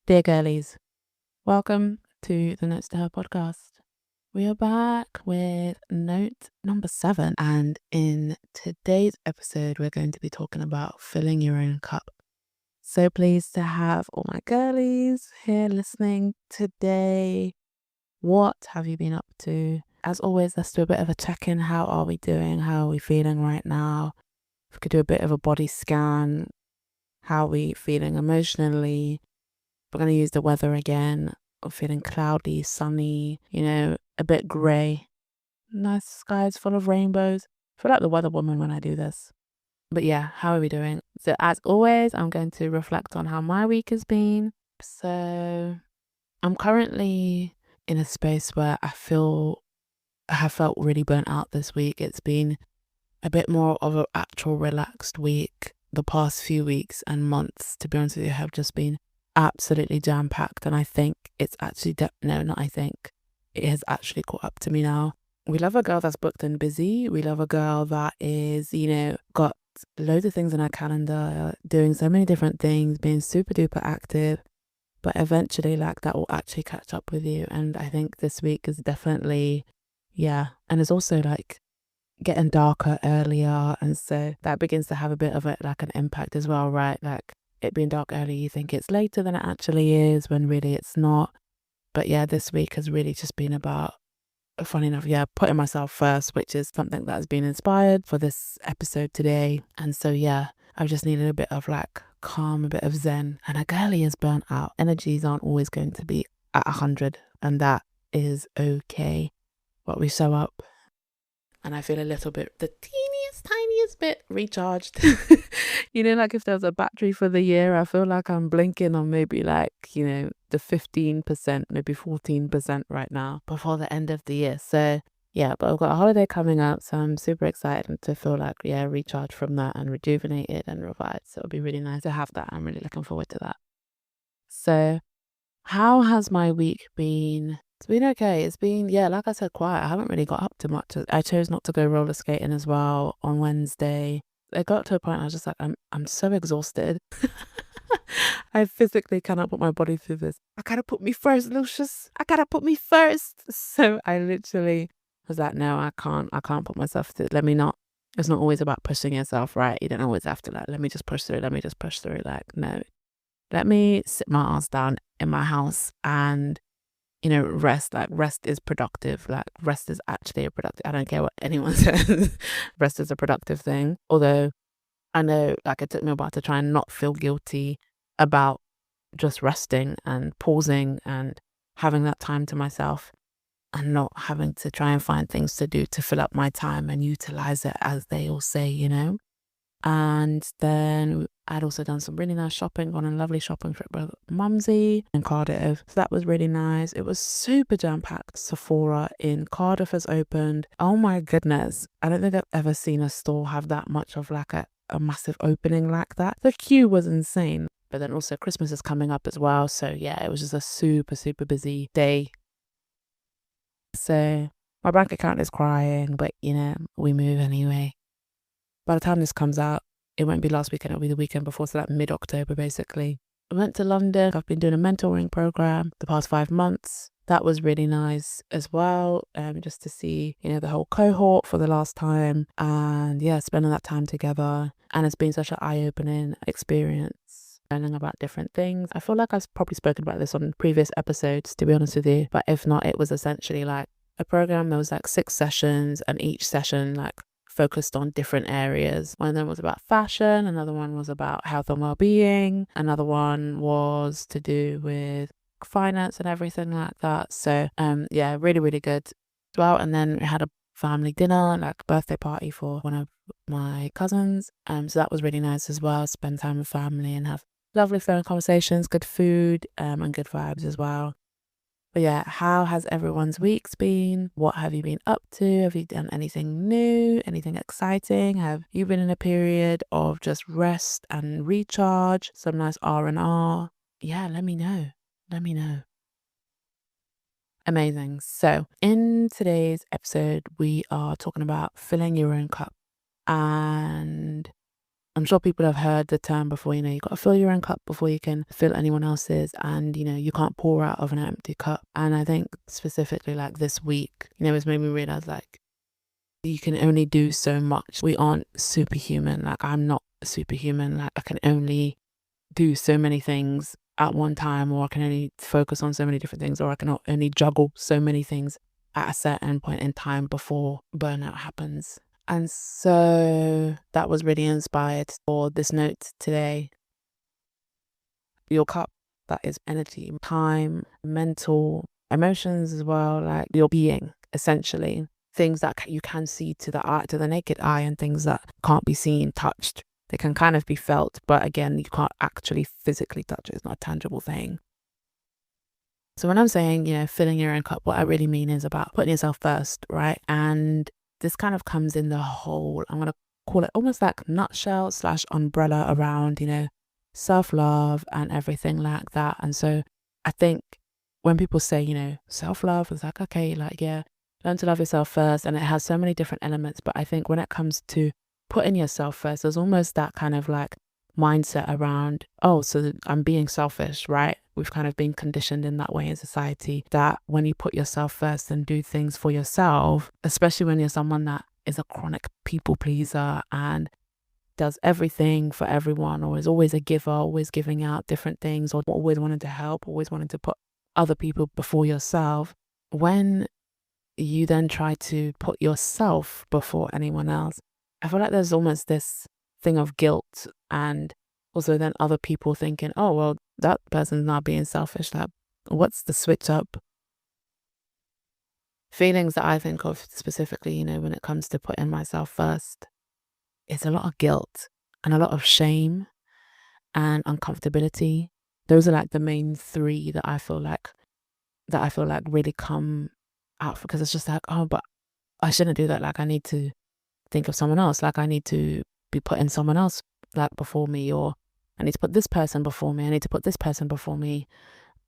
Dear girlies, welcome to the Notes to Her podcast. We are back with note number 7, and in today's episode, we're going to be talking about filling your own cup. So pleased to have all my girlies here listening today. What have you been up to? As always, let's do a bit of a check-in. How are we doing? How are we feeling right now? If we could do a bit of a body scan. How are we feeling emotionally? We're going to use the weather again. I'm feeling cloudy, sunny, a bit grey. Nice skies full of rainbows. I feel like the weather woman when I do this. But yeah, how are we doing? So as always, I'm going to reflect on how my week has been. So I'm currently in a space where I have felt really burnt out this week. It's been a bit more of an actual relaxed week. The past few weeks and months, to be honest with you, have just been absolutely jam-packed, and I think it's actually it has actually caught up to me now. We love a girl that's booked and busy. We love a girl that is, got loads of things in her calendar, doing so many different things, being super duper active, but eventually that will actually catch up with you. And I think this week is definitely, and it's also getting darker earlier, and so that begins to have a bit of an impact as well, right? It being dark early, you think it's later than it actually is, when really it's not. But yeah, this week has really just been about, funny enough, putting myself first, which is something that has been inspired for this episode today. And so I've just needed a bit of calm, a bit of zen. And a girlie is burnt out. Energies aren't always going to be at 100, and that is okay. But we show up, and I feel a little bit, the tiniest bit recharged. If there's a battery for the year, I feel like I'm blinking on maybe the 15%, maybe 14% right now before the end of the year. So but I've got a holiday coming up, so I'm super excited to feel recharged from that and rejuvenated and revived. So it'll be really nice to have that. I'm really looking forward to that. So how has my week been? It's been okay. It's been, like I said, quiet. I haven't really got up to much. I chose not to go roller skating as well on Wednesday. It got to a point I was just like, I'm so exhausted. I physically cannot put my body through this. I gotta put me first, Lucius. I gotta put me first. So I literally was like, no, I can't put myself through. Let me not. It's not always about pushing yourself, right? You don't always have to let me just push through. No. Let me sit my ass down in my house and rest. Rest is productive. Rest is actually a productive. I don't care what anyone says. Rest is a productive thing. Although I know it took me a while to try and not feel guilty about just resting and pausing and having that time to myself, and not having to try and find things to do to fill up my time and utilize it, as they all say, And then I'd also done some really nice shopping, gone on a lovely shopping trip with Mumsy in Cardiff. So that was really nice. It was super jam-packed. Sephora in Cardiff has opened. Oh my goodness. I don't think I've ever seen a store have that much of a massive opening like that. The queue was insane. But then also Christmas is coming up as well. So it was just a super, super busy day. So my bank account is crying, but we move anyway. By the time this comes out, it won't be last weekend, it'll be the weekend before, so mid-October basically. I went to London. I've been doing a mentoring program the past 5 months. That was really nice as well, just to see, the whole cohort for the last time, and spending that time together. And it's been such an eye-opening experience, learning about different things. I feel like I've probably spoken about this on previous episodes, to be honest with you, but if not, it was essentially a program. There was 6 sessions, and each session focused on different areas. One of them was about fashion, another one was about health and well-being, another one was to do with finance and everything like that. So really, really good as well. And then we had a family dinner, birthday party for one of my cousins. So that was really nice as well. Spend time with family and have lovely phone conversations, good food, and good vibes as well. But how has everyone's weeks been? What have you been up to? Have you done anything new? Anything exciting? Have you been in a period of just rest and recharge? Some nice R&R? Let me know. Amazing. So in today's episode, we are talking about filling your own cup. And I'm sure people have heard the term before, you got to fill your own cup before you can fill anyone else's. And, you can't pour out of an empty cup. And I think specifically like this week, it's made me realize like you can only do so much. We aren't superhuman. Like I'm not superhuman. Like I can only do so many things at one time, or I can only focus on so many different things, or I can only juggle so many things at a certain point in time before burnout happens. And so that was really inspired for this note today. Your cup, that is energy, time, mental, emotions as well, like your being, essentially. Things that you can see to the naked eye, and things that can't be seen, touched. They can kind of be felt, but again, you can't actually physically touch it. It's not a tangible thing. So when I'm saying, filling your own cup, what I really mean is about putting yourself first, right? And this kind of comes in the whole, I'm going to call it almost like nutshell / umbrella around, self-love and everything like that. And so I think when people say, self-love, it's like, okay, like, yeah, learn to love yourself first. And it has so many different elements. But I think when it comes to putting yourself first, there's almost that kind of like mindset around, oh, so I'm being selfish, right? We've kind of been conditioned in that way in society, that when you put yourself first and do things for yourself, especially when you're someone that is a chronic people pleaser and does everything for everyone, or is always a giver, always giving out different things, or always wanting to help, always wanting to put other people before yourself, when you then try to put yourself before anyone else, I feel like there's almost this thing of guilt, and also then other people thinking, oh, well, that person's not being selfish. Like, what's the switch up? Feelings that I think of specifically, when it comes to putting myself first, it's a lot of guilt and a lot of shame and uncomfortability. Those are like the main three that I feel like really come out, because it's just like, oh, but I shouldn't do that. Like I need to think of someone else. Like I need to be putting someone else like before me, or I need to put this person before me. I need to put this person before me.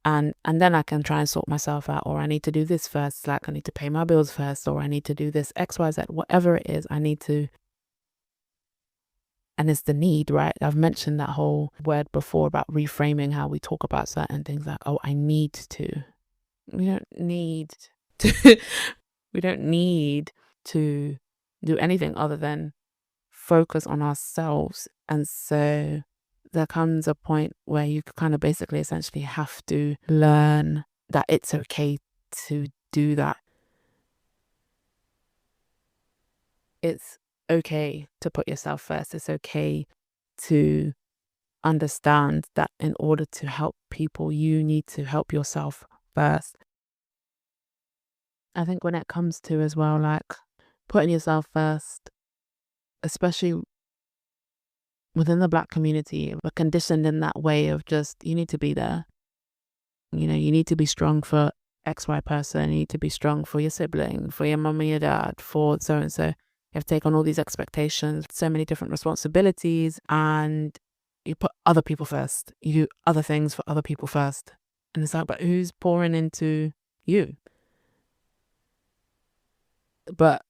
And then I can try and sort myself out, or I need to do this first. Like I need to pay my bills first, or I need to do this X, Y, Z, whatever it is, I need to. And it's the need, right? I've mentioned that whole word before about reframing how we talk about certain things, like, oh, I need to. We don't need to, we don't need to do anything other than focus on ourselves. And so there comes a point where you kind of basically essentially have to learn that it's okay to do that. It's okay to put yourself first. It's okay to understand that in order to help people, you need to help yourself first. I think when it comes to as well, like putting yourself first, especially within the Black community, we're conditioned in that way of just, you need to be there. You need to be strong for XY person. You need to be strong for your sibling, for your mum and your dad, for so and so. You have to take on all these expectations, so many different responsibilities, and you put other people first. You do other things for other people first. And it's like, but who's pouring into you? But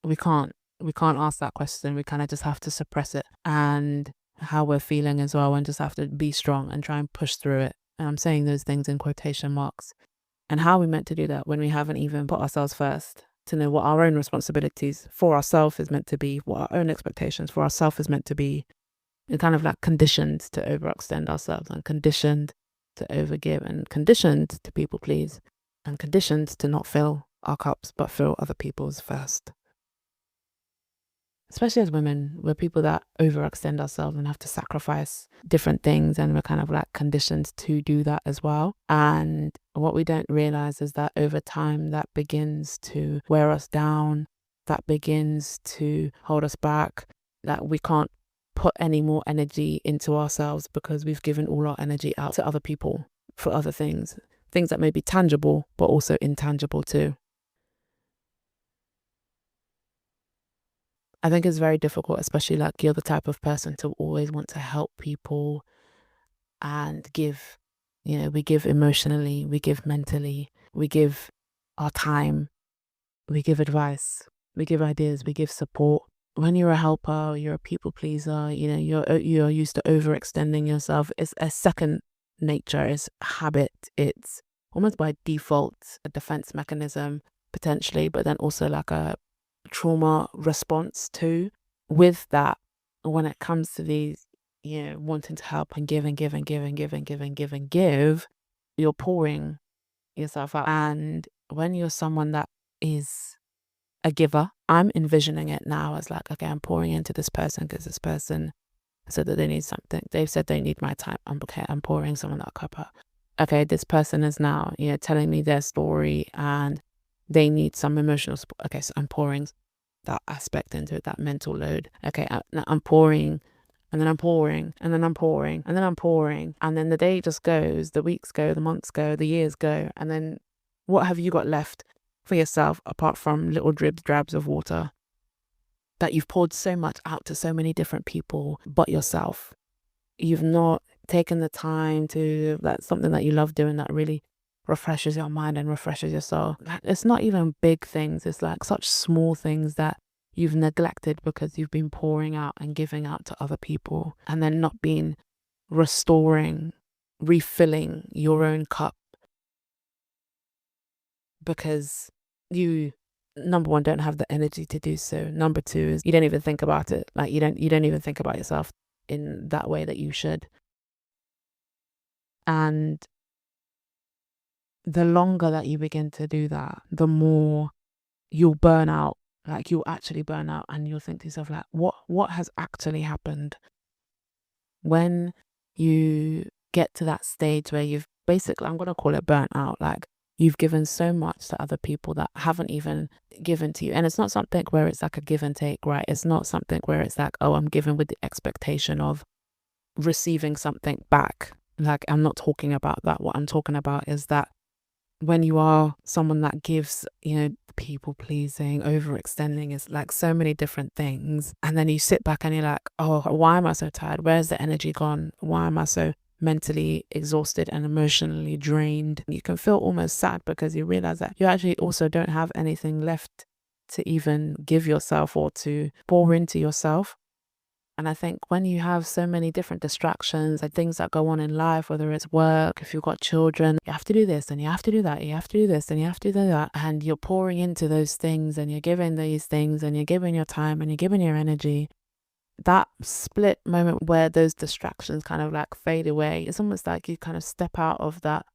we can't ask that question. We kind of just have to suppress it, and how we're feeling as well, and just have to be strong and try and push through it. And I'm saying those things in quotation marks. And how are we meant to do that when we haven't even put ourselves first, to know what our own responsibilities for ourselves is meant to be, what our own expectations for ourselves is meant to be? We're kind of like conditioned to overextend ourselves, and conditioned to overgive, and conditioned to people please, and conditioned to not fill our cups but fill other people's first. Especially as women, we're people that overextend ourselves and have to sacrifice different things, and we're kind of like conditioned to do that as well. And what we don't realize is that over time, that begins to wear us down, that begins to hold us back, that we can't put any more energy into ourselves because we've given all our energy out to other people for other things that may be tangible, but also intangible too. I think it's very difficult, especially like you're the type of person to always want to help people and give. We give emotionally, we give mentally, we give our time, we give advice, we give ideas, we give support, when you're a helper, you're a people pleaser, you're used to overextending yourself. It's a second nature, it's a habit, it's almost by default a defense mechanism potentially, but then also like a trauma response too. With that, when it comes to these, wanting to help and give and give and give and give and give and give and give, you're pouring yourself out. And when you're someone that is a giver, I'm envisioning it now as like, okay, I'm pouring into this person because this person said that they need something. They've said they need my time. I'm pouring someone that cup up. Okay, this person is now, telling me their story and they need some emotional support. Okay, so I'm pouring that aspect into it, that mental load. Okay, I'm pouring, and then I'm pouring, and then I'm pouring, and then I'm pouring. And then the day just goes, the weeks go, the months go, the years go. And then what have you got left for yourself apart from little drabs of water that you've poured so much out to so many different people but yourself? You've not taken the time to, that's something that you love doing that really refreshes your mind and refreshes your soul. It's not even big things, it's like such small things that you've neglected because you've been pouring out and giving out to other people and then not been restoring, refilling your own cup because you, number one, don't have the energy to do so. Number two is you don't even think about it. Like you don't even think about yourself in that way that you should. And the longer that you begin to do that, the more you'll burn out. Like you'll actually burn out and you'll think to yourself like, what has actually happened? When you get to that stage where you've basically, I'm going to call it burnt out, like you've given so much to other people that haven't even given to you. And it's not something where it's like a give and take, right? It's not something where it's like, oh, I'm giving with the expectation of receiving something back. Like I'm not talking about that. What I'm talking about is that when you are someone that gives, people pleasing, overextending is like so many different things. And then you sit back and you're like, oh, why am I so tired? Where's the energy gone? Why am I so mentally exhausted and emotionally drained? You can feel almost sad because you realize that you actually also don't have anything left to even give yourself or to pour into yourself. And I think when you have so many different distractions and things that go on in life, whether it's work, if you've got children, you have to do this and you have to do that, you have to do this and you have to do that. And you're pouring into those things and you're giving these things and you're giving your time and you're giving your energy. That split moment where those distractions kind of like fade away, it's almost like you kind of step out of that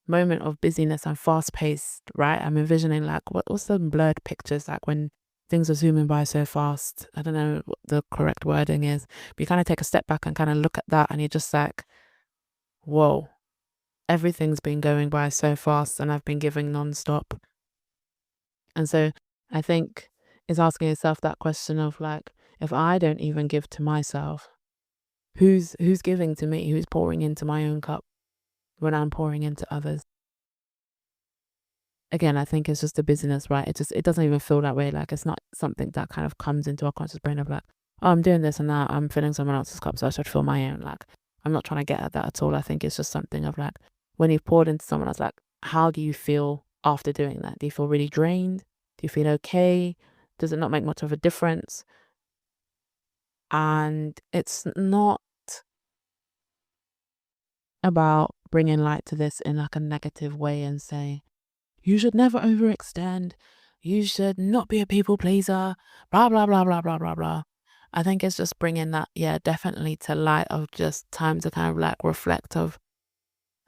moment of busyness and fast paced, right? I'm envisioning like what's the blurred pictures like when things are zooming by so fast. I don't know what the correct wording is, but you kind of take a step back and kind of look at that and you're just like, whoa, everything's been going by so fast and I've been giving nonstop. And so I think it's asking yourself that question of like, if I don't even give to myself, who's giving to me? Who's pouring into my own cup when I'm pouring into others? Again, I think it's just a busyness, right? It doesn't even feel that way. Like it's not something that kind of comes into our conscious brain of like, oh, I'm doing this and that, I'm filling someone else's cup, so I should fill my own. Like, I'm not trying to get at that at all. I think it's just something of like, when you've poured into someone else, like, how do you feel after doing that? Do you feel really drained? Do you feel okay? Does it not make much of a difference? And it's not about bringing light to this in like a negative way and saying, you should never overextend. You should not be a people pleaser. Blah, blah, blah, blah, blah, blah, blah. I think it's just bringing that, definitely to light of just time to kind of like reflect of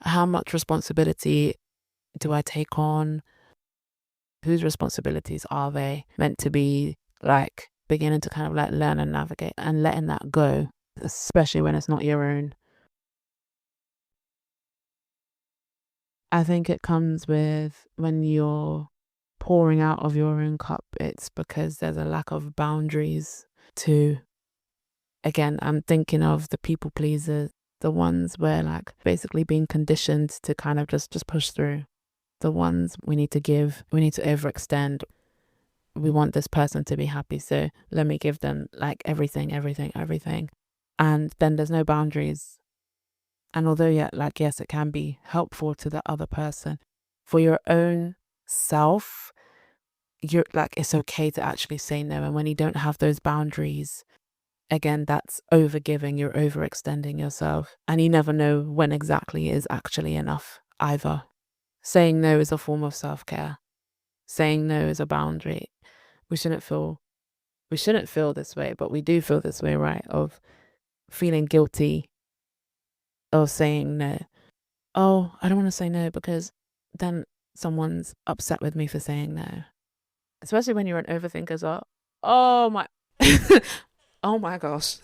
how much responsibility do I take on? Whose responsibilities are they meant to be, like beginning to kind of like learn and navigate and letting that go, especially when it's not your own. I think it comes with when you're pouring out of your own cup, it's because there's a lack of boundaries too. Again, I'm thinking of the people pleasers, the ones where like basically being conditioned to kind of just push through. The ones we need to give, we need to overextend. We want this person to be happy, so let me give them like everything. And then there's no boundaries. And although, yes, it can be helpful to the other person, for your own self, you're like, it's okay to actually say no. And when you don't have those boundaries, again, that's overgiving, you're overextending yourself. And you never know when exactly is actually enough either. Saying no is a form of self-care. Saying no is a boundary. We shouldn't feel this way, but we do feel this way, right? Of feeling guilty of saying no. Oh, I don't want to say no because then someone's upset with me for saying no. Especially when you're an overthinker. So, oh my, oh my gosh.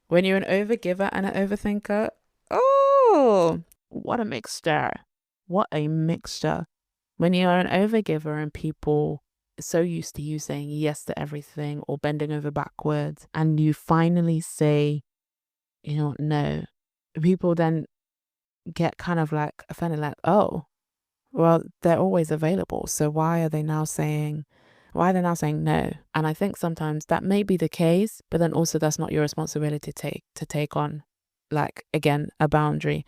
When you're an overgiver and an overthinker, oh, what a mixture. What a mixture. When you're an overgiver and people are so used to you saying yes to everything or bending over backwards, and you finally say, you know, no, people then get kind of like offended, like, oh, well, they're always available. So why are they now saying no? And I think sometimes that may be the case, but then also that's not your responsibility to take on, like, again, a boundary.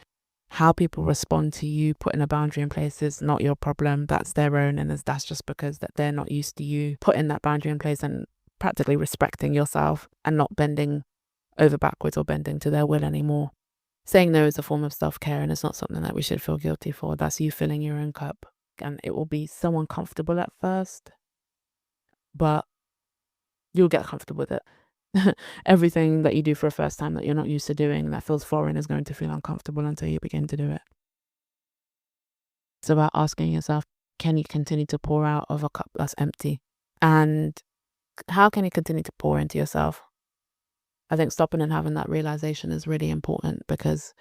How people respond to you putting a boundary in place is not your problem. That's their own, and that's just because that they're not used to you putting that boundary in place and practically respecting yourself and not bending over backwards or bending to their will anymore. Saying no is a form of self-care, and it's not something that we should feel guilty for. That's you filling your own cup. And it will be so uncomfortable at first, but you'll get comfortable with it. Everything that you do for a first time that you're not used to doing, that feels foreign, is going to feel uncomfortable until you begin to do it. It's about asking yourself, can you continue to pour out of a cup that's empty? And how can you continue to pour into yourself? I think stopping and having that realization is really important, because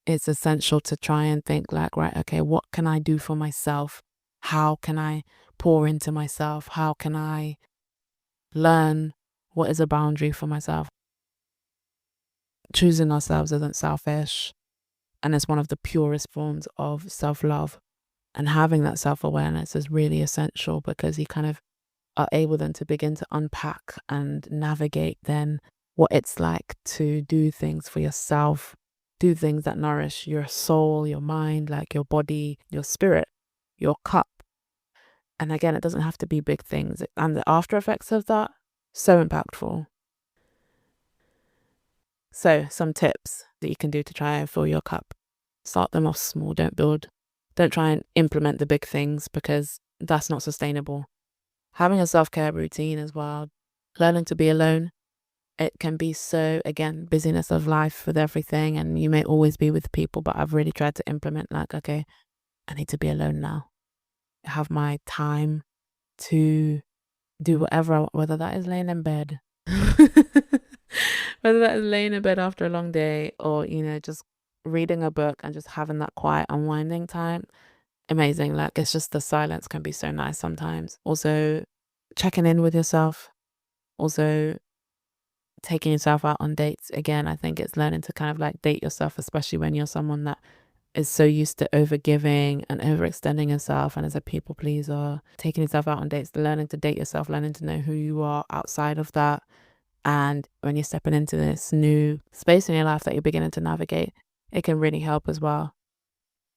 it's essential to try and think like, right, okay, what can I do for myself? How can I pour into myself? How can I learn what is a boundary for myself? Choosing ourselves isn't selfish, and it's one of the purest forms of self-love. And having that self-awareness is really essential, because you kind of are able then to begin to unpack and navigate then what it's like to do things for yourself, do things that nourish your soul, your mind, like your body, your spirit, your cup. And again, it doesn't have to be big things. And the after effects of that, so impactful. So some tips that you can do to try and fill your cup. Start them off small. Don't try and implement the big things, because that's not sustainable. Having a self-care routine as well. Learning to be alone. It can be so, again, busyness of life with everything, and you may always be with people, but I've really tried to implement like, okay, I need to be alone now. Have my time to do whatever I want, whether that is laying in bed, whether that is laying in bed after a long day, or, you know, just reading a book and just having that quiet unwinding time. Amazing. Like, it's just the silence can be so nice sometimes. Also, checking in with yourself. Also, taking yourself out on dates. Again, I think it's learning to kind of like date yourself, especially when you're someone that is so used to overgiving and overextending yourself and as a people pleaser. Taking yourself out on dates, learning to date yourself, learning to know who you are outside of that. And when you're stepping into this new space in your life that you're beginning to navigate, it can really help as well.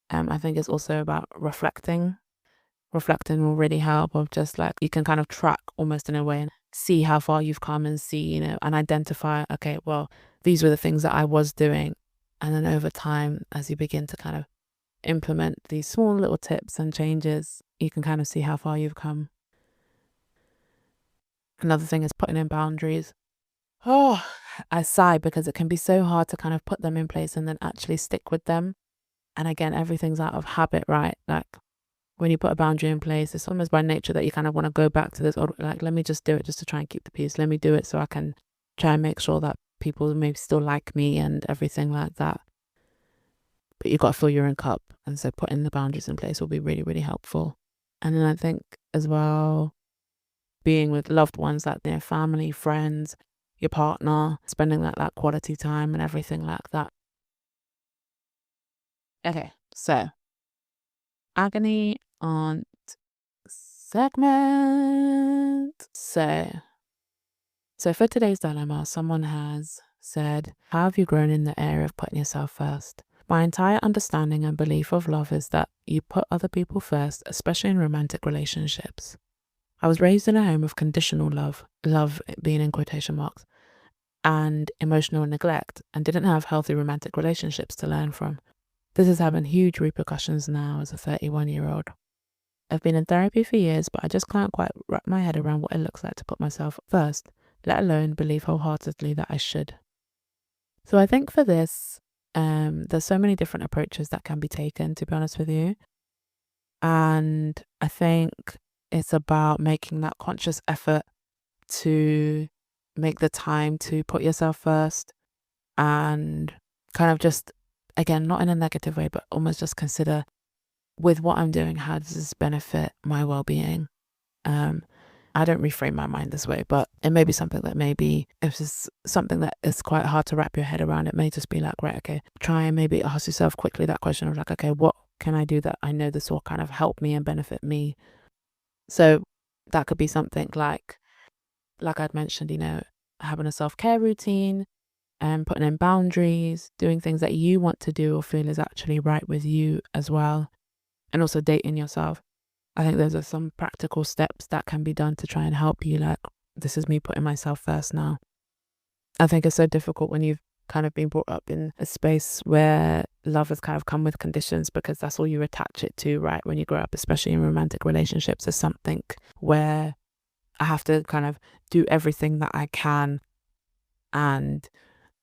I think it's also about reflecting. Reflecting will really help, of just like, you can kind of track almost in a way and see how far you've come, and see, you know, and identify, okay, well, these were the things that I was doing. And then over time, as you begin to kind of implement these small little tips and changes, you can kind of see how far you've come. Another thing is putting in boundaries. Oh, I sigh, because it can be so hard to kind of put them in place and then actually stick with them. And again, everything's out of habit, right? Like, when you put a boundary in place, it's almost by nature that you kind of want to go back to this, like, let me just do it just to try and keep the peace. Let me do it so I can try and make sure that people maybe still like me and everything like that. But you've got to fill your own cup. And so putting the boundaries in place will be really, really helpful. And then I think as well, being with loved ones, like their family, friends, your partner, spending that quality time and everything like that. Okay, so agony aunt segment. So for today's dilemma, someone has said, how have you grown in the area of putting yourself first? My entire understanding and belief of love is that you put other people first, especially in romantic relationships. I was raised in a home of conditional love being in quotation marks, and emotional neglect, and didn't have healthy romantic relationships to learn from. This is having huge repercussions now as a 31-year-old. I've been in therapy for years, but I just can't quite wrap my head around what it looks like to put myself first, let alone believe wholeheartedly that I should. So I think for this, there's so many different approaches that can be taken, to be honest with you. And I think it's about making that conscious effort to make the time to put yourself first and kind of just, again, not in a negative way, but almost just consider, with what I'm doing, how does this benefit my well-being? I don't reframe my mind this way, but it may be something that maybe if it's something that is quite hard to wrap your head around, it may just be like, right, okay, try and maybe ask yourself quickly that question of like, okay, what can I do that I know this will kind of help me and benefit me? So that could be something like I'd mentioned, having a self-care routine and putting in boundaries, doing things that you want to do or feel is actually right with you as well. And also dating yourself. I think those are some practical steps that can be done to try and help you. Like, this is me putting myself first now. I think it's so difficult when you've kind of been brought up in a space where love has kind of come with conditions, because that's all you attach it to, right? When you grow up, especially in romantic relationships, is something where I have to kind of do everything that I can and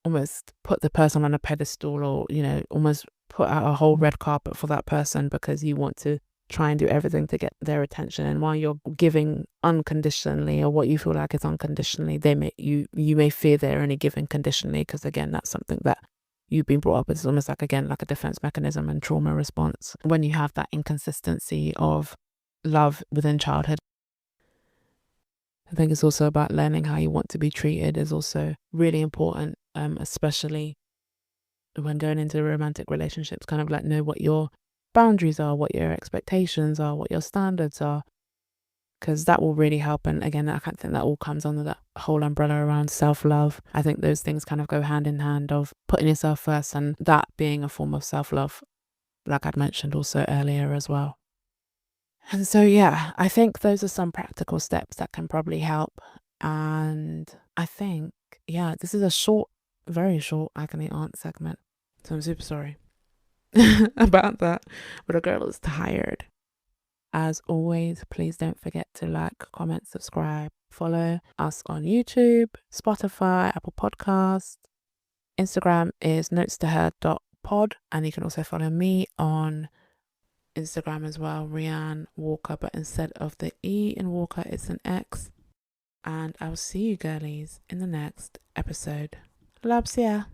almost put the person on a pedestal, or, almost put out a whole red carpet for that person because you want to try and do everything to get their attention. And while you're giving unconditionally, or what you feel like is unconditionally, you may fear they're only giving conditionally, because again, that's something that you've been brought up with. It's almost like, again, like a defense mechanism and trauma response when you have that inconsistency of love within childhood. I think it's also about learning how you want to be treated is also really important, especially when going into romantic relationships. Kind of like know what your boundaries are, what your expectations are, what your standards are, because that will really help. And again, I can't think that all comes under that whole umbrella around self-love. I think those things kind of go hand in hand, of putting yourself first and that being a form of self-love, like I'd mentioned also earlier as well. And so, yeah, I think those are some practical steps that can probably help. And I think, yeah, this is a short, very short agony aunt segment. So I'm super sorry about that. But a girl is tired. As always, please don't forget to like, comment, subscribe, follow us on YouTube, Spotify, Apple Podcasts. Instagram is notetoher.pod. And you can also follow me on Instagram as well, Rianne Walker, but instead of the E in Walker, it's an X. And I'll see you girlies in the next episode. Loves ya.